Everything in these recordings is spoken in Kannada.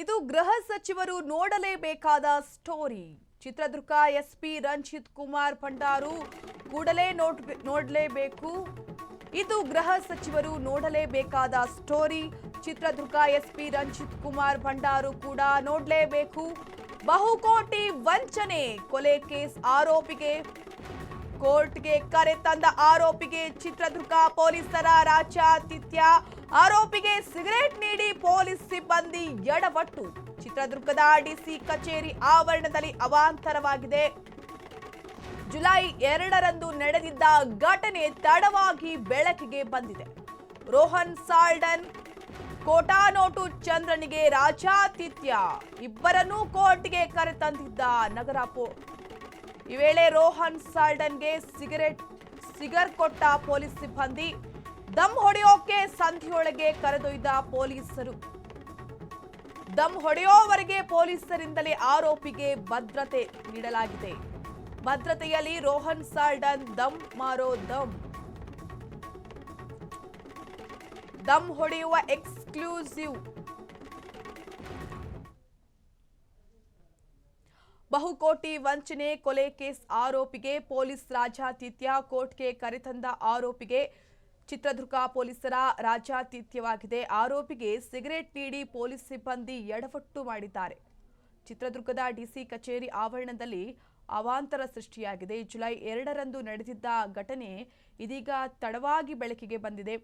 ಇದು ಗೃಹ ಸಚಿವರು ನೋಡಲೇಬೇಕಾದ ಸ್ಟೋರಿ. ಚಿತ್ರದುರ್ಗ ಎಸ್ಪಿ ರಂಜಿತ್ ಕುಮಾರ್ ಭಂಡಾರು ಕೂಡಲೇ ನೋಡಲೇಬೇಕು. ಇದು ಗೃಹ ಸಚಿವರು ನೋಡಲೇಬೇಕಾದ ಸ್ಟೋರಿ. ಚಿತ್ರದುರ್ಗ ಎಸ್ಪಿ ರಂಜಿತ್ ಕುಮಾರ್ ಭಂಡಾರು ಕೂಡ ನೋಡಲೇಬೇಕು. ಬಹುಕೋಟಿ ವಂಚನೆ ಕೊಲೆ ಕೇಸ್ ಆರೋಪಿಗೆ ಕೋರ್ಟ್ಗೆ ಕರೆ ತಂದ ಆರೋಪಿಗೆ ಚಿತ್ರದುರ್ಗ ಪೊಲೀಸರ ರಾಜ್ಯಾತಿಥ್ಯ. ಆರೋಪಿಗೆ ಸಿಗರೇಟ್ ನೀಡಿ ಪೊಲೀಸ್ ಸಿಬ್ಬಂದಿ ಎಡವಟ್ಟು. ಚಿತ್ರದುರ್ಗದ ಡಿಸಿ ಕಚೇರಿ ಆವರಣದಲ್ಲಿ ಅವಾಂತರವಾಗಿದೆ. ಜುಲೈ 2ರಂದು ನಡೆದಿದ್ದ ಘಟನೆ ತಡವಾಗಿ ಬೆಳಕಿಗೆ ಬಂದಿದೆ. ರೋಹನ್ ಸಾಲ್ಡನ್ ಕೋಟಾ ನೋಟು ಚಂದ್ರನಿಗೆ ರಾಜ್ಯಾತಿಥ್ಯ. ಇಬ್ಬರನ್ನೂ ಕೋರ್ಟ್ಗೆ ಕರೆತಂದಿದ್ದ ನಗರ ಈ ವೇಳೆ ರೋಹನ್ ಸಾಲ್ಡನ್ಗೆ ಸಿಗರ್ ಕೊಟ್ಟ ಪೊಲೀಸ್ ಸಿಬ್ಬಂದಿ. ದಮ್ ಹೊಡೆಯೋಕೆ ಸಂಧಿಯೊಳಗೆ ಕರೆದೊಯ್ದ ಪೊಲೀಸರು. ದಮ್ ಹೊಡೆಯೋವರೆಗೆ ಪೊಲೀಸರಿಂದಲೇ ಆರೋಪಿಗೆ ಭದ್ರತೆ ನೀಡಲಾಗಿದೆ. ಭದ್ರತೆಯಲ್ಲಿ ರೋಹನ್ ಸಾಲ್ಡನ್ ದಮ್ ಮಾರೋ ದಮ್ ಹೊಡೆಯುವ ಎಕ್ಸ್ಕ್ಲೂಸಿವ್. ಬಹುಕೋಟಿ ವಂಚನೆ ಕೊಲೆ ಕೇಸ್ ಆರೋಪಿಗೆ ಪೊಲೀಸ್ ರಾಜ್ಯಾತಿಥ್ಯ. ಕೋರ್ಟ್ಗೆ ಕರೆತಂದ ಆರೋಪಿಗೆ ಚಿತ್ರದುರ್ಗ ಪೊಲೀಸರ ರಾಜ್ಯಾತಿಥ್ಯವಾಗಿದೆ. ಆರೋಪಿಗೆ ಸಿಗರೇಟ್ ನೀಡಿ ಪೊಲೀಸ್ ಸಿಬ್ಬಂದಿ ಎಡವಟ್ಟು ಮಾಡಿದ್ದಾರೆ. ಚಿತ್ರದುರ್ಗದ ಡಿಸಿ ಕಚೇರಿ ಆವರಣದಲ್ಲಿ ಅವಾಂತರ ಸೃಷ್ಟಿಯಾಗಿದೆ. ಜುಲೈ 2ರಂದು ನಡೆದಿದ್ದ ಘಟನೆ ಇದೀಗ ತಡವಾಗಿ ಬೆಳಕಿಗೆ ಬಂದಿದೆ.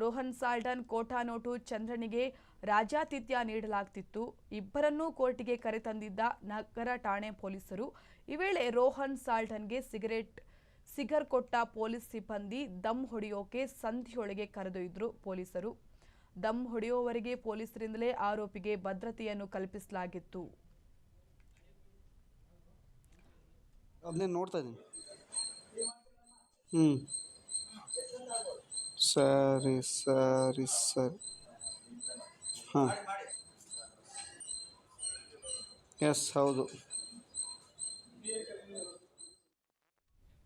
ರೋಹನ್ ಸಾಲ್ಡನ್ ಕೋಟಾ ನೋಟು ಚಂದ್ರನಿಗೆ ರಾಜ್ಯಾತಿಥ್ಯ ನೀಡಲಾಗ್ತಿತ್ತು. ಇಬ್ಬರನ್ನೂ ಕೋರ್ಟ್ಗೆ ಕರೆತಂದಿದ್ದ ನಗರ ಠಾಣೆ ಪೊಲೀಸರು. ಈ ವೇಳೆ ರೋಹನ್ ಸಾಲ್ಡನ್ಗೆ ಸಿಗರ್ ಕೊಟ್ಟ ಪೊಲೀಸ್ ಸಿಬ್ಬಂದಿ ದಮ್ ಹೊಡೆಯೋಕೆ ಸಂಧಿಯೊಳಗೆ ಕರೆದೊಯ್ದ್ರು ಪೊಲೀಸರು. ದಮ್ ಹೊಡೆಯುವವರೆಗೆ ಪೊಲೀಸರಿಂದಲೇ ಆರೋಪಿಗೆ ಭದ್ರತೆಯನ್ನು ಕಲ್ಪಿಸಲಾಗಿತ್ತು. ಅದನ್ನೇ ನೋಡ್ತಾ ಇದ್ದೀನಿ. ಸರಿ ಸರಿ ಸರಿ ಹಾಂ ಎಸ್ ಹೌದು.